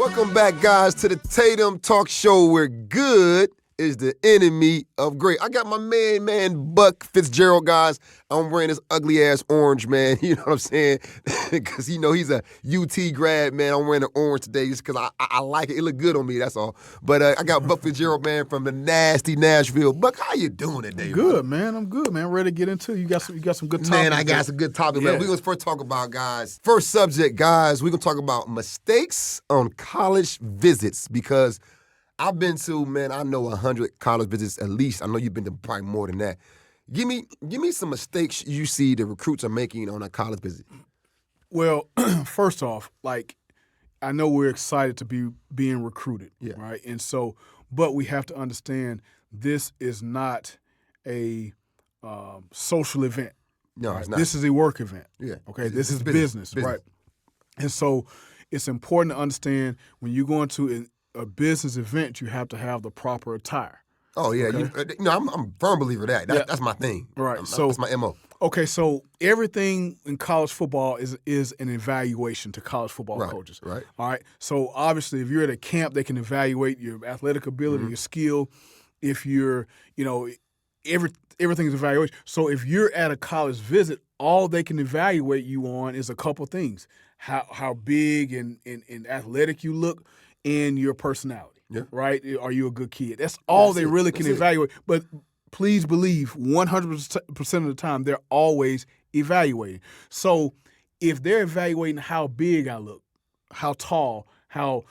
Welcome back, guys, to the Tatum Talk Show, where good is the enemy of great. I got my man, Buck Fitzgerald, guys. I'm wearing this ugly-ass orange, man. You know what I'm saying? Because, he's a UT grad, man. I'm wearing the orange today just because I like it. It look good on me, that's all. But I got Buck Fitzgerald, man, from the Nasty Nashville. Buck, how you doing today, Good, man? I'm good, man. Ready to get into it. You got some good topics. Man, I got some good topics, man. We're going to first talk about, guys. First subject, guys, we're going to talk about mistakes on college visits because I've been to, man, I know 100 college visits at least. I know you've been to probably more than that. Give me some mistakes you see the recruits are making on a college visit. Well, first off, I know we're excited to be being recruited, right? And so, but we have to understand this is not a social event. No, right? It's not. This is a work event. Yeah. Okay, this is business, right? And so it's important to understand when you go into a business event, you have to have the proper attire. Oh, yeah. Okay? I'm a firm believer of that. That's my thing. Right. That's my MO. Okay, so everything in college football is an evaluation to college football coaches. Right. All right. So obviously, if you're at a camp, they can evaluate your athletic ability, your skill. If you're, everything is evaluation. So if you're at a college visit, all they can evaluate you on is a couple things: how big and athletic you look, and your personality. Yeah. Right? Are you a good kid? That's all they really can evaluate. But please believe 100% of the time, they're always evaluating. So if they're evaluating how big I look, how tall, how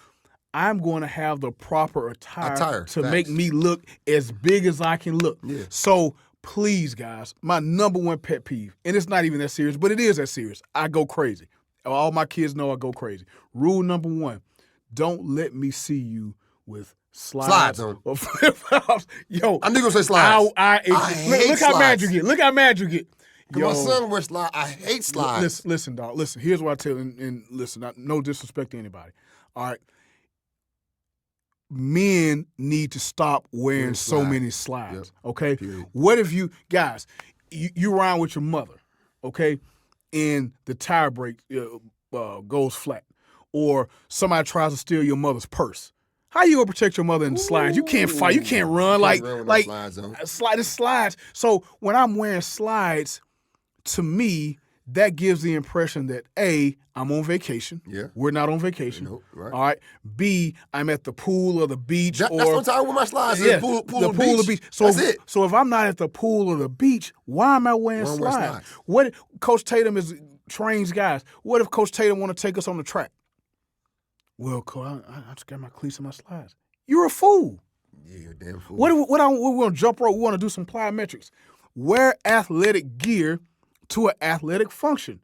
I'm going to have the proper attire to make me look as big as I can look. Yeah. So please, guys, my number one pet peeve, and it's not even that serious, but it is that serious. I go crazy. All my kids know I go crazy. Rule number one, don't let me see you with slides on. Or flip-flops. Yo, I knew you were going to say slides. I hate look slides. How mad you get. Look how mad you get. Yo, my son wears slides. I hate slides. Listen, dog. Listen, here's what I tell you, and listen, no disrespect to anybody. All right. Men need to stop wearing so many slides, okay? Period. What if you, guys, you ride with your mother, okay, and the tire brake goes flat, or somebody tries to steal your mother's purse? How you gonna protect your mother in the slides? You can't fight. You can't run slides. So when I'm wearing slides, to me, that gives the impression that A, I'm on vacation. Yeah. We're not on vacation. Nope, right. All right. B, I'm at the pool or the beach. That's what I'm with my slides. Yeah, the pool or the beach. So, that's it. So if I'm not at the pool or the beach, why am I wearing slides? What if Coach Tatum trains guys? What if Coach Tatum want to take us on the track? Well, Coach, I just got my cleats and my slides. You're a fool. Yeah, you're a damn fool. What we're going to jump rope. We want to do some plyometrics. Wear athletic gear to an athletic function.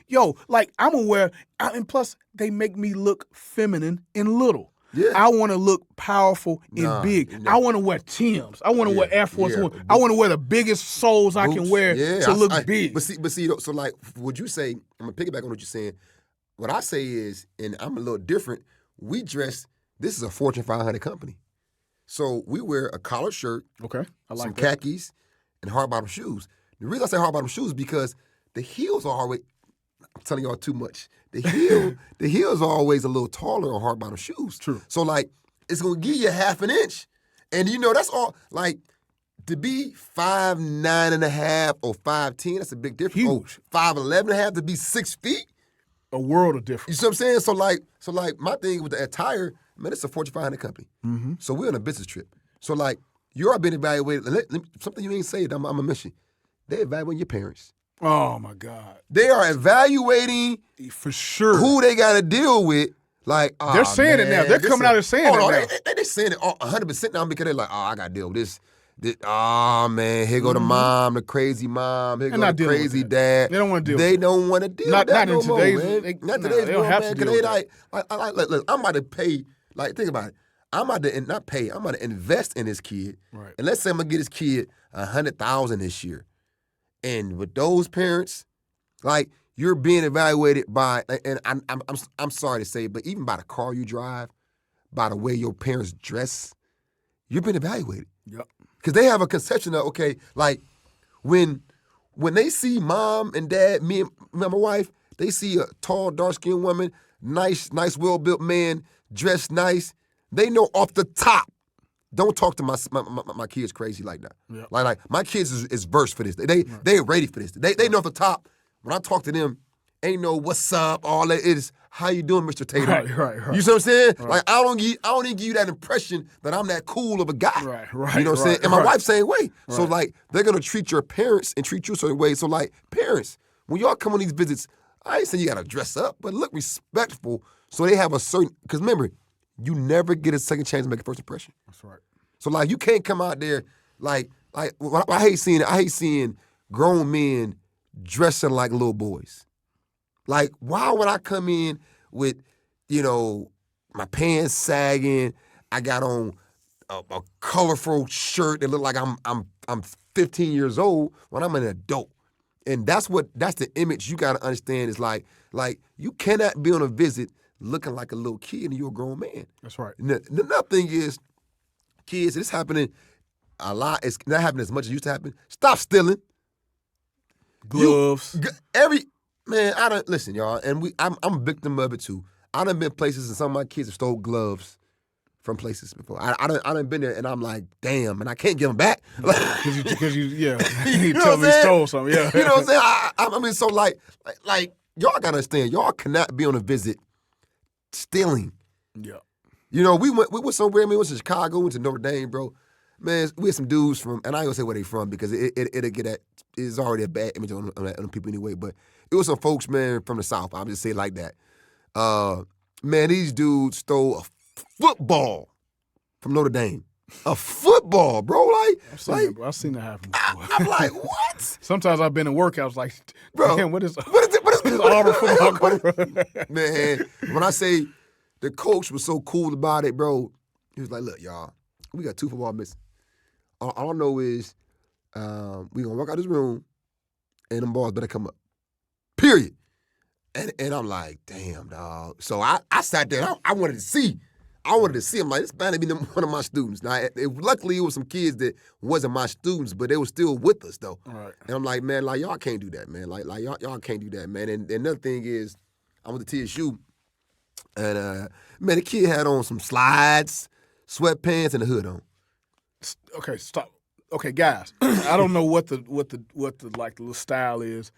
Yo, I'm aware, and plus they make me look feminine and little. Yeah. I want to look powerful and big. I want to wear Timbs. I want to wear Air Force One. I want to wear the biggest soles I can wear to look big. But see, so would you say, I'm going to piggyback on what you're saying. What I say is, and I'm a little different, we dress, this is a Fortune 500 company. So we wear a collared shirt, some khakis, and hard-bottom shoes. The reason I say hard-bottom shoes is because the heels are always, I'm telling y'all too much. The heels are always a little taller on hard-bottom shoes. True. So, it's going to give you half an inch. And, that's all, to be 5'9.5" or 5'10", that's a big difference. Huge. 5'11.5" to be 6 feet. A world of difference. You see what I'm saying? So my thing with the attire, man, it's a Fortune 500 company. Mm-hmm. So we're on a business trip. So, you are being evaluated. Something you ain't said, I'm going to mention. They're evaluating your parents. Oh, my God. They are evaluating for sure who they got to deal with. They're saying it now. They're coming out and saying it now. They're saying it 100% now because they're like, I got to deal with this. Man, here go the mom, the crazy mom. Here go the crazy dad. They don't want to deal with it. They don't want to deal with that no more, man. Not today's world, man. Because look, I'm about to pay, think about it. I'm about to, not pay, I'm about to invest in this kid. Right. And let's say I'm going to get this kid $100,000 this year. And with those parents, you're being evaluated by, and I'm sorry to say, but even by the car you drive, by the way your parents dress, you're being evaluated. Yep. Because they have a conception of, when they see mom and dad, me and my wife, They see a tall, dark-skinned woman, nice, well-built man, dressed nice. They know off the top. Don't talk to my kids crazy like that. Yep. Like my kids is versed for this. They ready for this. They know off the top. When I talk to them, ain't no what's up, all that. It is how you doing, Mr. Tatum. Right. You see what I'm saying? Right. Like I don't even give you that impression that I'm that cool of a guy. Right. You know what I'm saying? And my wife's same way. Right. So like they're gonna treat your parents and treat you a certain way. So like parents, when y'all come on these visits, I ain't saying you gotta dress up, but look respectful. So they have a certain, because remember, you never get a second chance to make a first impression. That's right. So like you can't come out there like I hate seeing grown men dressing like little boys. Like why would I come in with, my pants sagging, I got on a colorful shirt that look like I'm 15 years old when I'm an adult. And that's the image you gotta understand is like you cannot be on a visit looking like a little kid and you're a grown man. That's right. And another thing is, kids, it's happening a lot. It's not happening as much as it used to happen. Stop stealing. Gloves. Listen, y'all, and I'm a victim of it too. I done been places and some of my kids have stole gloves from places before. I done been there and I'm like, damn, and I can't give them back. Because you You know tell what me I'm you stole something. Yeah. You know what I'm saying? I mean, so like y'all gotta understand, y'all cannot be on a visit stealing. Yeah. We went somewhere. We went to Chicago, went to Notre Dame, bro. Man, we had some dudes from, and I ain't gonna say where they from because it'll get at, it's already a bad image on people anyway. But it was some folks, man, from the South. I'll just say it like that. Man, these dudes stole a football from Notre Dame. A football, bro. I've seen that happen before. I'm like, what? Sometimes I've been in workouts like, bro, damn, what is Auburn football? Man, when I say the coach was so cool about it, bro, he was like, look, y'all, we got 2 football missing. All I know is we gonna walk out this room and them balls better come up. Period. And I'm like, damn, dog. So I sat there. I wanted to see. I'm like, this better be one of my students. Now, luckily, it was some kids that wasn't my students, but they were still with us, though. Right. And I'm like, man, like, y'all can't do that, man. Like y'all can't do that, man. And another thing is, I went to TSU, and, man, the kid had on some slides, sweatpants, and a hood on. Okay, stop. Okay, guys, I don't know what the little style is.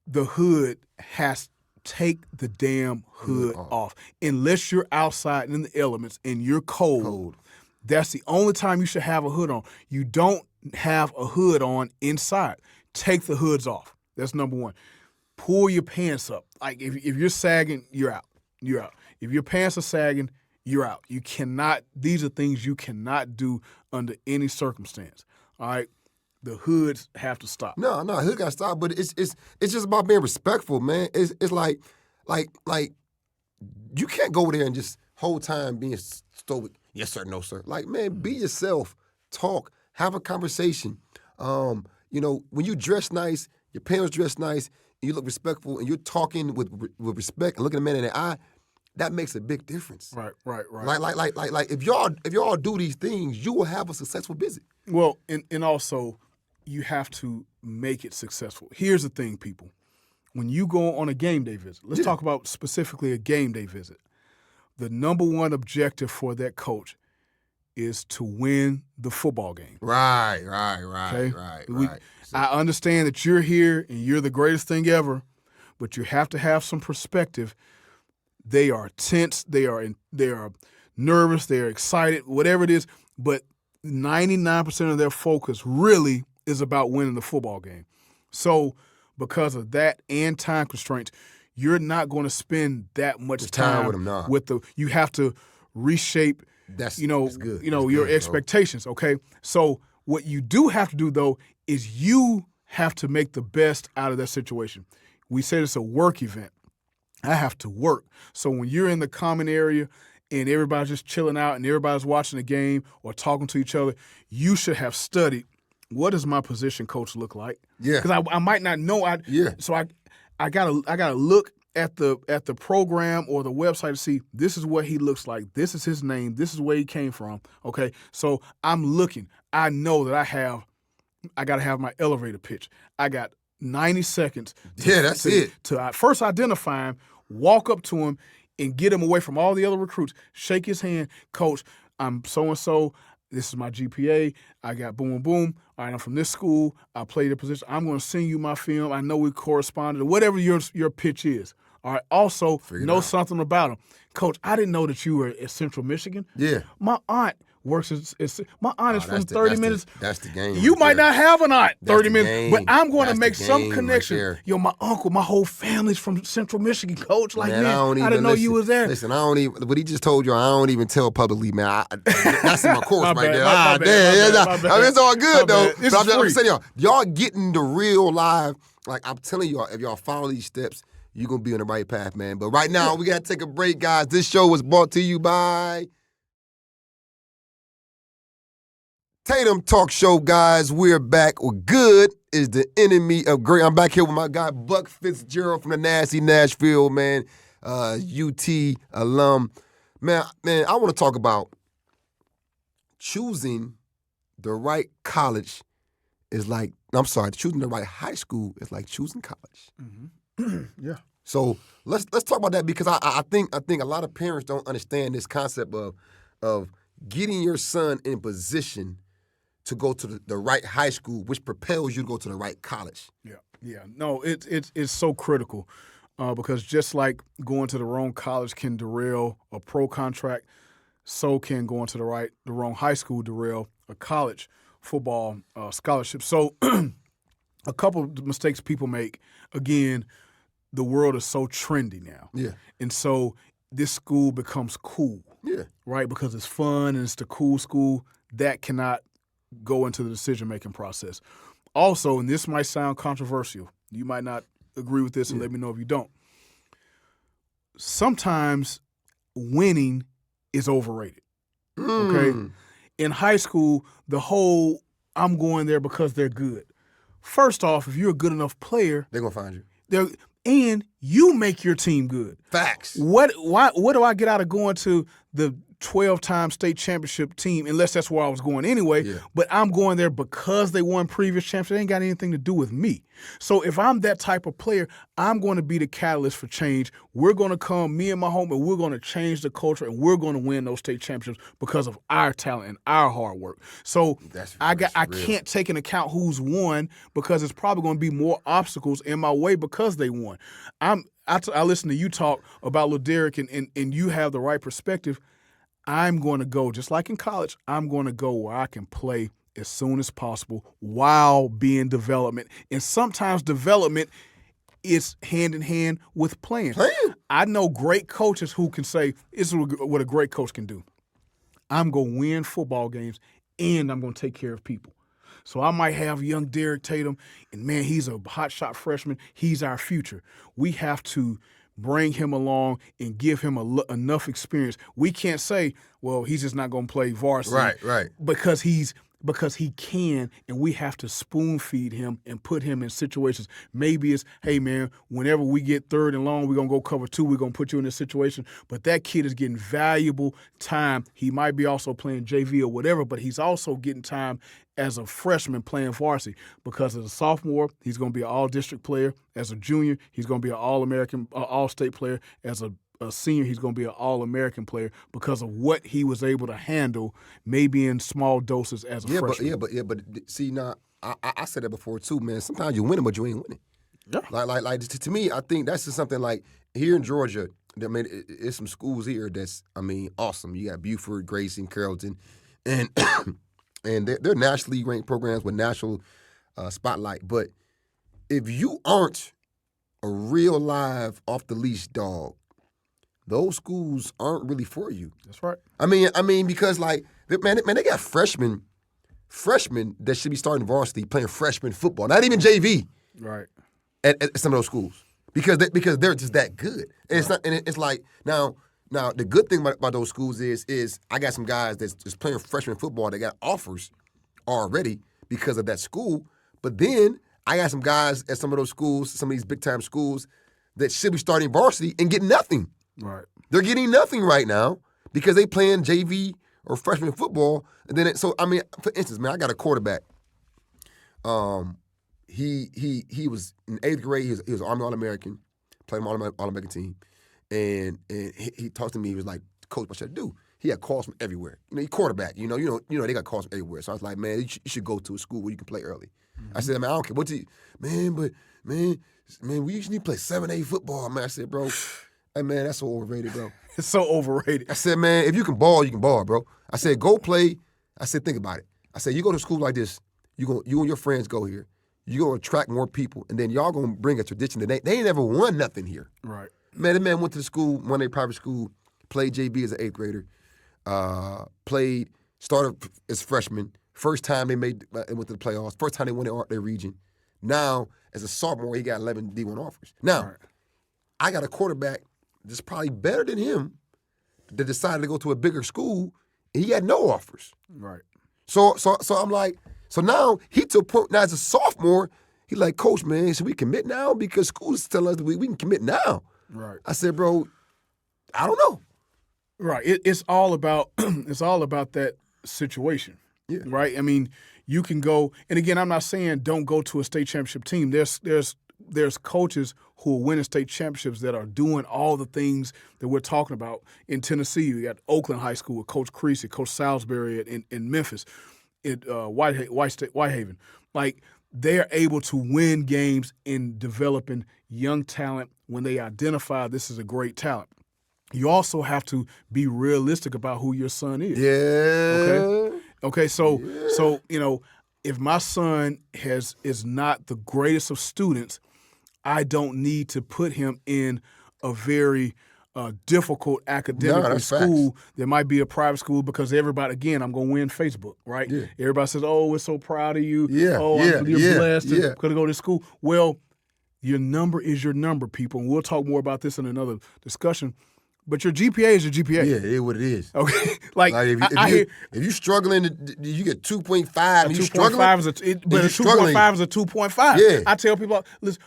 The hood has take the damn hood off. Unless you're outside in the elements and you're cold. That's the only time you should have a hood on. You don't have a hood on inside. Take the hoods off. That's number one. Pull your pants up. Like if you're sagging, you're out. You're out. If your pants are sagging, you're out. You cannot, these are things you cannot do under any circumstance. All right? The hoods have to stop. No, hood got to stop. But it's just about being respectful, man. It's like you can't go over there and just whole time being stoic. Yes sir, no sir. Like, man, be yourself. Talk. Have a conversation. When you dress nice, your parents dress nice, and you look respectful, and you're talking with respect and looking a man in the eye, that makes a big difference. Right. Like if y'all do these things, you will have a successful visit. Well, and also, you have to make it successful. Here's the thing, people. When you go on a game day visit, let's talk about specifically a game day visit. The number one objective for that coach is to win the football game. Right. I understand that you're here and you're the greatest thing ever, but you have to have some perspective. They are tense, they are nervous, they are excited, whatever it is, but 99% of their focus really is about winning the football game. So because of that and time constraints, you're not going to spend that much time with them. Nah. You have to reshape that's good. Your expectations, okay? So what you do have to do though is you have to make the best out of that situation. We said it's a work event. I have to work. So when you're in the common area and everybody's just chilling out and everybody's watching the game or talking to each other, you should have studied, what does my position coach look like? Yeah. Because I might not know. So I gotta look at the program or the website to see this is what he looks like. This is his name. This is where he came from. Okay. So I'm looking. I know that I gotta have my elevator pitch. I got 90 seconds. That's it. To first identify him, walk up to him, and get him away from all the other recruits. Shake his hand. Coach, I'm so-and-so. This is my GPA. I got boom, boom. All right, I'm from this school. I played a position. I'm going to send you my film. I know we corresponded. Whatever your pitch is. All right. Also, know something about him. Coach, I didn't know that you were at Central Michigan. Yeah. My aunt works my aunt is from 30 minutes. That's the game. You might not have an aunt 30 minutes, game. but I'm going to make some game connection. right Yo, my uncle, my whole family's from Central Michigan, Coach. Like, man, I didn't know you was there. Listen, I don't even, what he just told you, I don't even tell publicly, man. That's in my course My right bad, there. my bad. I mean, it's all good, though. This But is I'm free. saying, y'all getting the real live, like I'm telling y'all, if y'all follow these steps, you're going to be on the right path, man. But right now, we got to take a break, guys. This show was brought to you by Tatum Talk Show, guys. We're back. Well, good is the enemy of great. I'm back here with my guy, Buck Fitzgerald from the Nasty Nashville, man. UT alum. Man, I want to talk about choosing the right college is like, choosing the right high school is like choosing college. Mm-hmm. Yeah. So let's talk about that because I think a lot of parents don't understand this concept of getting your son in position to go to the right high school, which propels you to go to the right college. Yeah. No, it's so critical because just like going to the wrong college can derail a pro contract, so can going to the wrong high school derail a college football scholarship. So a couple of mistakes people make, again, the world is so trendy now. Yeah. And so this school becomes cool. Yeah. Right? Because it's fun and it's the cool school. That cannot go into the decision-making process. Also, and this might sound controversial. You might not agree with this and let me know if you don't. Sometimes winning is overrated. Okay? In high school, the whole I'm going there because they're good. First off, if you're a good enough player, they're going to find you. And you make your team good. Facts. What do I get out of going to the 12-time state championship team, unless that's where I was going anyway, but I'm going there because they won previous championships. It ain't got anything to do with me. So if I'm that type of player, I'm going to be the catalyst for change. We're going to come, me and my homie, and we're going to change the culture, and we're going to win those state championships because of our talent and our hard work. So I can't take into account who's won because it's probably going to be more obstacles in my way because they won. I listen to you talk about Lil Derek, and you have the right perspective. I'm going to go, just like in college, I'm going to go where I can play as soon as possible while being development. And sometimes development is hand in hand with playing. I know great coaches who can say, this is what a great coach can do. I'm going to win football games, and I'm going to take care of people. So I might have young Derek Tatum, and man, he's a hotshot freshman. He's our future. We have to bring him along and give him enough experience. We can't say, well, he's just not going to play varsity. Right. Because he can, and we have to spoon feed him and put him in situations. Maybe it's, hey, man, whenever we get third and long, we're going to go cover two. We're going to put you in this situation. But that kid is getting valuable time. He might be also playing JV or whatever, but he's also getting time as a freshman playing varsity because as a sophomore, he's going to be an all-district player. As a junior, he's going to be an all-American, all-state player. As a senior, he's going to be an all-American player because of what he was able to handle, maybe in small doses as a freshman. But see, now, I said that before too, man. Sometimes you win it, but you ain't winning. Yeah. Like to me, I think that's just something like here in Georgia, I mean, it's some schools here that's, I mean, awesome. You got Buford, Grayson, Carrollton, and and they're nationally ranked programs with national spotlight. But if you aren't a real live off-the-leash dog, those schools aren't really for you. That's right. I mean, because like, they got freshmen that should be starting varsity playing freshman football, not even JV. Right. At some of those schools because they're just that good. And it's not. And it's like now the good thing about those schools is I got some guys that's just playing freshman football that got offers already because of that school. But then I got some guys at some of those schools, some of these big time schools that should be starting varsity and getting nothing. Right. They're getting nothing right now because they playing JV or freshman football. And then for instance, man, I got a quarterback. he was in 8th grade. He was Army All-American, played on the All-American team, and he talked to me. He was like, "Coach, what should I do?" He had calls from everywhere. He quarterback. You know, they got calls from everywhere. So I was like, man, you should go to a school where you can play early. Mm-hmm. I said, man, I don't care. Man, we usually play 7A football, man. I said, bro, hey, man, that's so overrated, bro. It's so overrated. I said, man, if you can ball, bro. I said, go play. I said, think about it. I said, you go to school like this, you and your friends go here. You're going to attract more people, and then y'all going to bring a tradition that they ain't ever won nothing here. Right. Man, the man went to the school, one-day private school, played JV as an 8th grader, started as freshman. First time they went to the playoffs. First time they won their region. Now, as a sophomore, he got 11 D1 offers. Now, right. I got a quarterback that's probably better than him that decided to go to a bigger school, and he had no offers. Right. So I'm like, so now he to a point, now as a sophomore, he like, Coach, man, should we commit now? Because school's telling us that we can commit now. Right. I said, bro, I don't know. Right. It's all about that situation. Yeah. Right. I mean, you can go, and again, I'm not saying don't go to a state championship team. There's coaches who are winning state championships that are doing all the things that we're talking about. In Tennessee, you got Oakland High School with Coach Creasy, Coach Salisbury in Memphis, at Whitehaven. Like, they're able to win games in developing young talent when they identify this is a great talent. You also have to be realistic about who your son is. Yeah. Okay. So if my son is not the greatest of students, I don't need to put him in a very difficult academic school that might be a private school, because everybody, again, I'm going to win Facebook, right? Yeah. Everybody says, oh, we're so proud of you. Yeah. You're blessed to go to school. Well, your number is your number, people. And we'll talk more about this in another discussion. But your GPA is your GPA. Yeah, it is what it is. Okay, if you're struggling, you get 2.5. And you struggling, 2.5 is but a 2.5 is a 2.5. Yeah. I tell people, listen,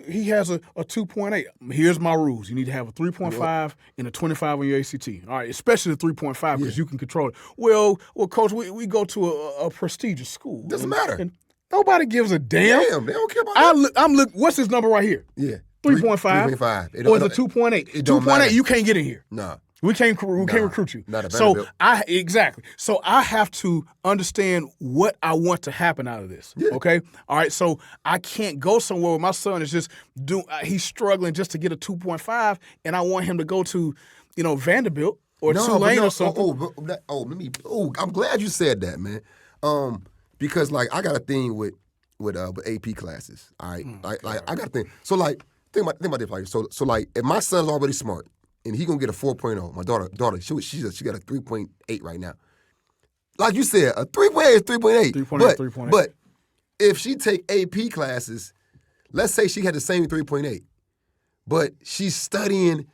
he has a 2.8. Here's my rules. You need to have a 3.5 and a 25 on your ACT. All right, especially the 3.5 because you can control it. Well, Coach, we go to a prestigious school. Doesn't matter. And nobody gives a damn. Damn, they don't care about that. I'm look. What's his number right here? Yeah. 3.5. 3.5. Or is it 2.8? 2.8, you can't get in here. No. We can't recruit you. Not a Vanderbilt. Exactly. So I have to understand what I want to happen out of this. Yeah. Okay? All right. So I can't go somewhere where my son is just he's struggling just to get a 2.5, and I want him to go to, Vanderbilt or Tulane or something. I'm glad you said that, man. Because I got a thing with AP classes. All right. I got a thing. So think about this, like, so if my son's already smart and he gonna get a 4.0, my daughter, she got a 3.8 right now. Like you said, a 3.8 is 3.8. 3.8. But if she take AP classes, let's say she had the same 3.8, but she's studying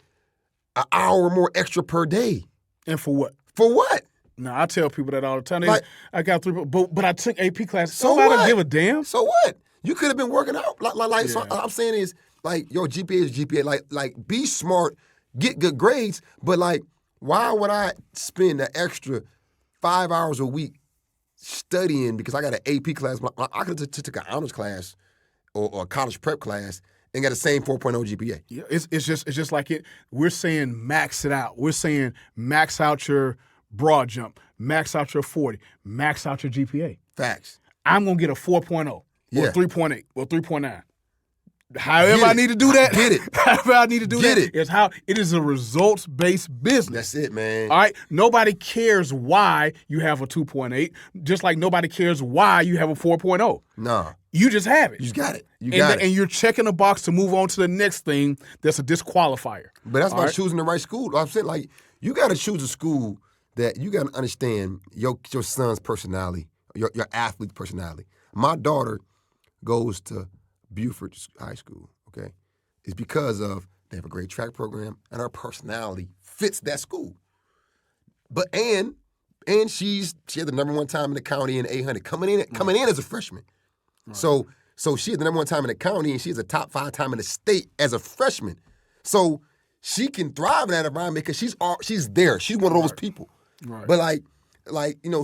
an hour more extra per day. And for what? For what? No, I tell people that all the time. I got 3, but I took AP classes. So Nobody what? Give a damn. So what? You could have been working out. So I'm saying is, your GPA is GPA. Like, be smart, get good grades, but why would I spend an extra 5 hours a week studying because I got an AP class? I could have took an honors class or a college prep class and got the same 4.0 GPA. Yeah, it's just like it. We're saying max it out. We're saying max out your broad jump, max out your 40, max out your GPA. Facts. I'm gonna get a 4.0 or 3.8 or 3.9. However I need to do that. Get it. However I need to do Get it. Is how it is a results-based business. That's it, man. All right? Nobody cares why you have a 2.8, just like nobody cares why you have a 4.0. No. You just have it. You got it. And you're checking a box to move on to the next thing that's a disqualifier. But that's why choosing the right school. I'm saying, you got to choose a school that you got to understand your son's personality, your athlete's personality. My daughter goes to Buford High School, okay? It's because they have a great track program and her personality fits that school. But and she had the number one time in the county in 800 coming in as a freshman. Right. So she had the number one time in the county and she has a top 5 time in the state as a freshman. So she can thrive in that environment because she's there. She's one of those people. Right. But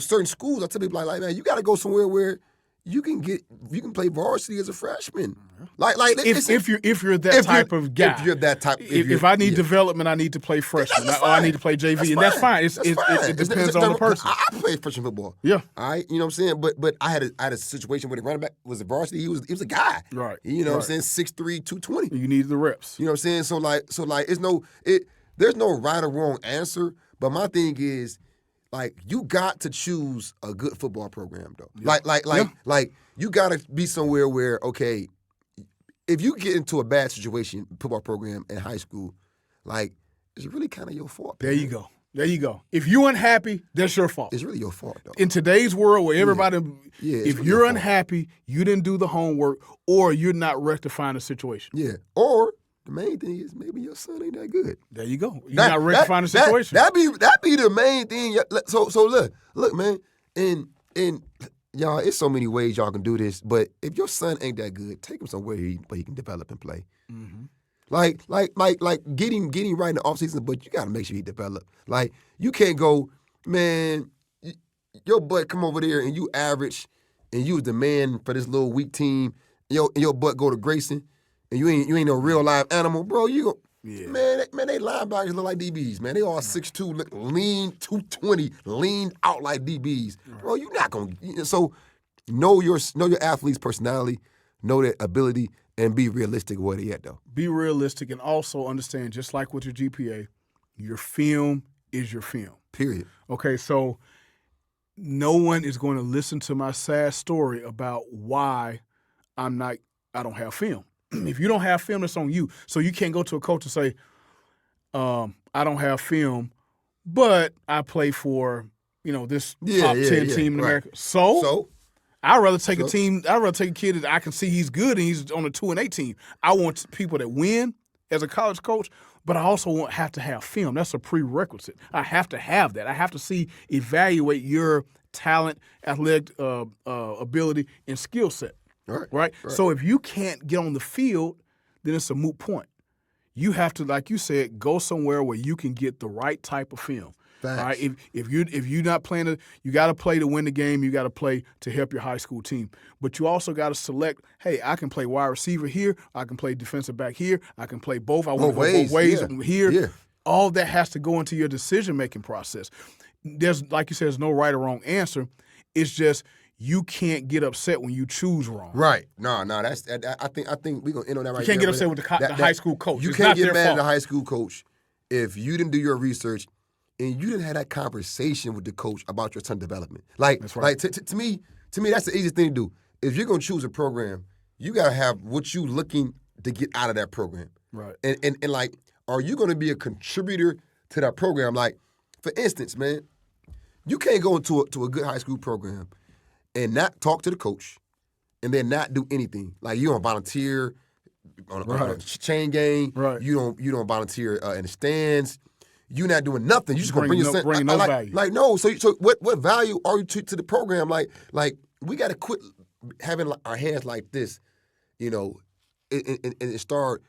certain schools, I tell people man, you got to go somewhere where you can play varsity as a freshman. Like if you're that type of guy. If you're that type. If I need development, I need to play freshman. Or I need to play JV, and that's fine. It depends on the person. I played freshman football. Yeah. All right, you know what I'm saying? But I had a situation where the running back was a varsity. He was a guy. Right. You know what I'm saying? 6'3", 220. You need the reps. You know what I'm saying? So there's no right or wrong answer. But my thing is, like, you got to choose a good football program, though. Yeah. Like you got to be somewhere where, okay, if you get into a bad situation, football program in high school, like, it's really kind of your fault. There you go. If you're unhappy, that's your fault. It's really your fault, though. In today's world where everybody, if really you're unhappy, you didn't do the homework, or you're not rectifying the situation. Yeah. Or the main thing is maybe your son ain't that good. There you go. You're not rectifying the situation. That be the main thing. So look, man, and y'all, it's so many ways y'all can do this. But if your son ain't that good, take him somewhere where he can develop and play. Mm-hmm. Like getting right in the offseason, but you got to make sure he develop. Like, you can't go, man, your butt come over there and you average, and you was the man for this little weak team. Your butt go to Grayson, and you ain't no real live animal, bro. You go, man, they linebackers look like DBs, man. They all 6'2", look lean, 220, lean out like DBs, bro. You not gonna. So know your athlete's personality, know their ability, and be realistic where they at, though. Be realistic, and also understand, just like with your GPA, your film is your film. Period. Okay, so no one is going to listen to my sad story about why I don't have film. If you don't have film, it's on you. So you can't go to a coach and say, I don't have film, but I play for, this top 10 team in America. So I'd rather take a team. I'd rather take a kid that I can see he's good and he's on a 2-8 team. I want people that win as a college coach, but I also have to have film. That's a prerequisite. I have to have that. I have to evaluate your talent, athletic ability, and skill set. Right? So if you can't get on the field, then it's a moot point. You have to, like you said, go somewhere where you can get the right type of film. Facts. All right? If you're not playing, you got to play to win the game. You got to play to help your high school team. But you also got to select, hey, I can play wide receiver here. I can play defensive back here. I can play both. I want to go both ways here. Yeah. All that has to go into your decision-making process. There's, like you said, there's no right or wrong answer. It's just you can't get upset when you choose wrong. Right. No. That's. I think we're gonna end on that right. You can't get upset with the high school coach. You can't get mad at the high school coach if you didn't do your research and you didn't have that conversation with the coach about your son's development. Like, that's right. Like to me, that's the easiest thing to do. If you're gonna choose a program, you gotta have what you looking to get out of that program. Right. And like, are you gonna be a contributor to that program? Like, for instance, man, you can't go into a good high school program and not talk to the coach, and then not do anything. Like, you don't volunteer on a chain game. Right. You don't volunteer in the stands. You're not doing nothing. You just gonna bring your son. Bring no value. Like no. So what value are you to the program? Like we got to quit having our hands like this, and start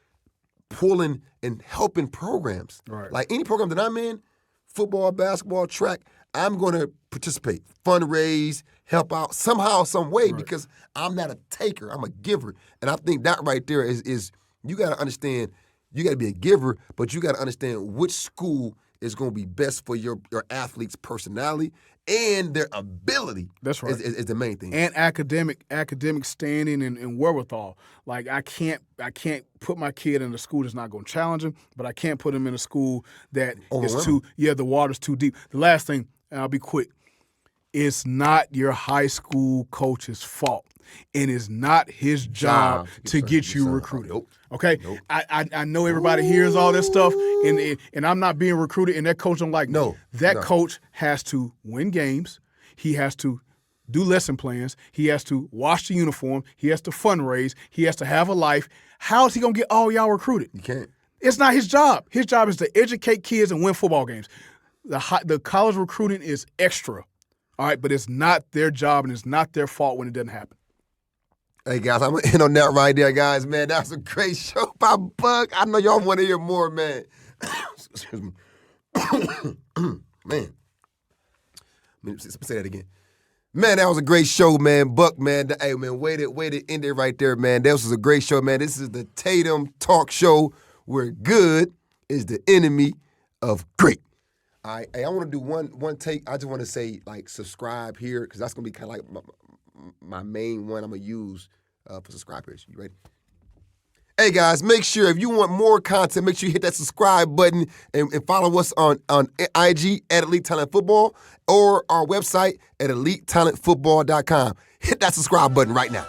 pulling and helping programs. Right. Like, any program that I'm in, football, basketball, track, I'm going to participate, fundraise, help out somehow, some way, because I'm not a taker. I'm a giver. And I think that right there is you got to understand, you got to be a giver, but you got to understand which school is going to be best for your athlete's personality and their ability. That's right. Is the main thing. And academic standing and wherewithal. Like, I can't put my kid in a school that's not going to challenge him, but I can't put him in a school that is the water's too deep. The last thing, and I'll be quick, it's not your high school coach's fault. And it's not his job to get you recruited. Nope. Okay? Nope. I know everybody hears all this stuff, and I'm not being recruited, and that coach don't like me. That coach has to win games. He has to do lesson plans. He has to wash the uniform. He has to fundraise. He has to have a life. How is he going to get all y'all recruited? You can't. It's not his job. His job is to educate kids and win football games. The college recruiting is extra, all right, but it's not their job, and it's not their fault when it doesn't happen. Hey, guys, I'm going to end on that right there, guys. Man, that was a great show by Buck. I know y'all want to hear more, man. Excuse me. Man. Let me say that again. Man, that was a great show, man. Buck, man. Hey, man, way to end it right there, man. That was a great show, man. This is the Tatum Talk Show, where good is the enemy of great. All right, hey, I want to do one take. I just want to say, like, subscribe here, because that's going to be kind of like my main one I'm going to use for subscribers. You ready? Hey, guys, make sure if you want more content, make sure you hit that subscribe button and follow us on IG at Elite Talent Football or our website at EliteTalentFootball.com. Hit that subscribe button right now.